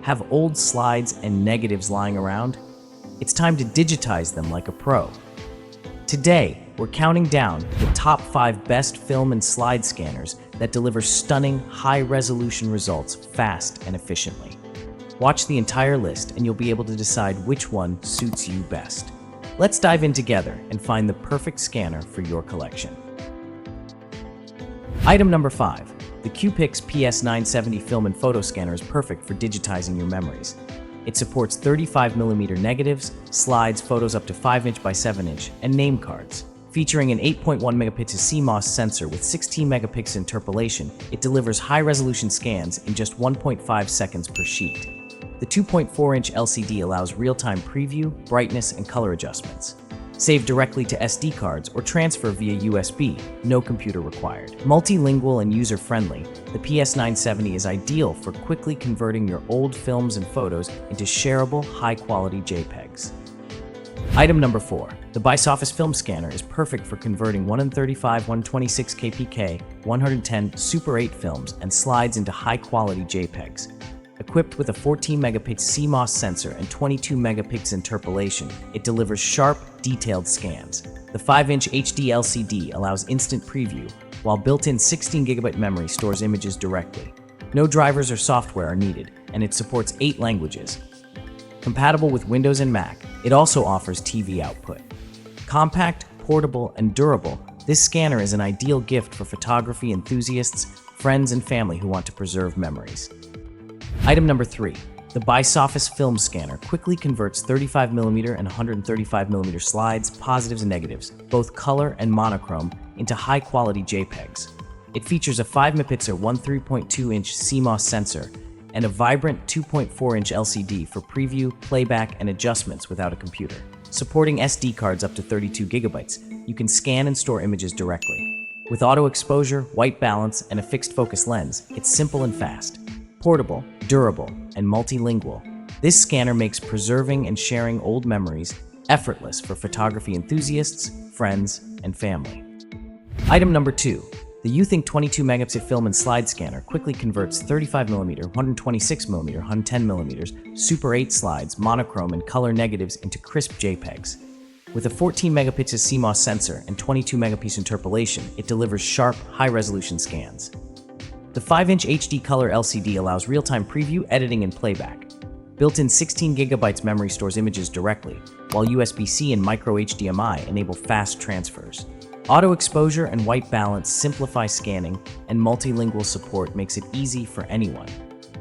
Have old slides and negatives lying around? It's time to digitize them like a pro. Today, we're counting down the top 5 best film and slide scanners that deliver stunning, high-resolution results fast and efficiently. Watch the entire list and you'll be able to decide which one suits you best. Let's dive in together and find the perfect scanner for your collection. Item number 5. The Q-Pix PS970 film and photo scanner is perfect for digitizing your memories. It supports 35mm negatives, slides, photos up to 5" by 7", and name cards. Featuring an 8.1MP CMOS sensor with 16MP interpolation, it delivers high-resolution scans in just 1.5 seconds per sheet. The 2.4" LCD allows real-time preview, brightness, and color adjustments. Save directly to SD cards or transfer via USB, no computer required. Multilingual and user-friendly, the PS970 is ideal for quickly converting your old films and photos into shareable, high-quality JPEGs. Item number 4. The BiSoffice Film Scanner is perfect for converting 135, 126 kpk, 110 Super 8 films and slides into high-quality JPEGs. Equipped with a 14MP CMOS sensor and 22MP interpolation, it delivers sharp, detailed scans. The 5" HD LCD allows instant preview, while built-in 16GB memory stores images directly. No drivers or software are needed, and it supports 8 languages. Compatible with Windows and Mac, it also offers TV output. Compact, portable, and durable, this scanner is an ideal gift for photography enthusiasts, friends, and family who want to preserve memories. Item number 3. The BiSoffice Film Scanner quickly converts 35mm and 135mm slides, positives and negatives, both color and monochrome, into high-quality JPEGs. It features a 5MP 13.2" CMOS sensor and a vibrant 2.4" LCD for preview, playback, and adjustments without a computer. Supporting SD cards up to 32GB, you can scan and store images directly. With auto exposure, white balance, and a fixed focus lens, it's simple and fast. Portable, durable, and multilingual, this scanner makes preserving and sharing old memories effortless for photography enthusiasts, friends, and family. Item number 2. The Uthink 22MP film and slide scanner quickly converts 35mm, 126mm, 110mm Super 8 slides, monochrome, and color negatives into crisp JPEGs. With a 14MP CMOS sensor and 22MP interpolation, it delivers sharp, high-resolution scans. The 5" HD color LCD allows real-time preview, editing, and playback. Built-in 16GB memory stores images directly, while USB-C and micro HDMI enable fast transfers. Auto exposure and white balance simplify scanning, and multilingual support makes it easy for anyone.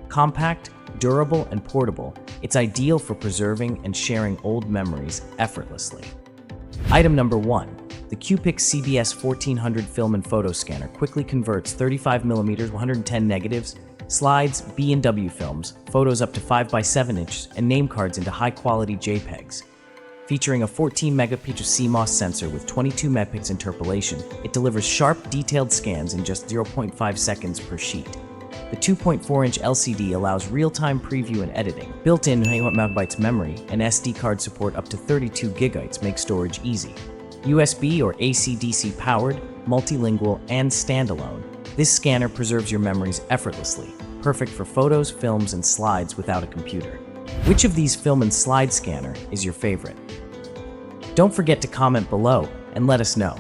Compact, durable, and portable, it's ideal for preserving and sharing old memories effortlessly. Item number 1. The Q-Pix CBS 1400 film and photo scanner quickly converts 35mm 110 negatives, slides, B&W films, photos up to 5 by 7", and name cards into high-quality JPEGs. Featuring a 14MP CMOS sensor with 22MP interpolation, it delivers sharp, detailed scans in just 0.5 seconds per sheet. The 2.4" LCD allows real-time preview and editing. Built-in 8MB memory and SD card support up to 32GB make storage easy. USB or AC/DC powered, multilingual, and standalone, this scanner preserves your memories effortlessly, perfect for photos, films, and slides without a computer. Which of these film and slide scanner is your favorite? Don't forget to comment below and let us know.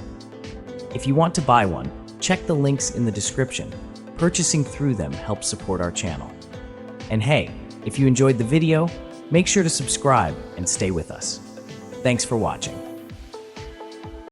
If you want to buy one, check the links in the description. Purchasing through them helps support our channel. And hey, if you enjoyed the video, make sure to subscribe and stay with us. Thanks for watching.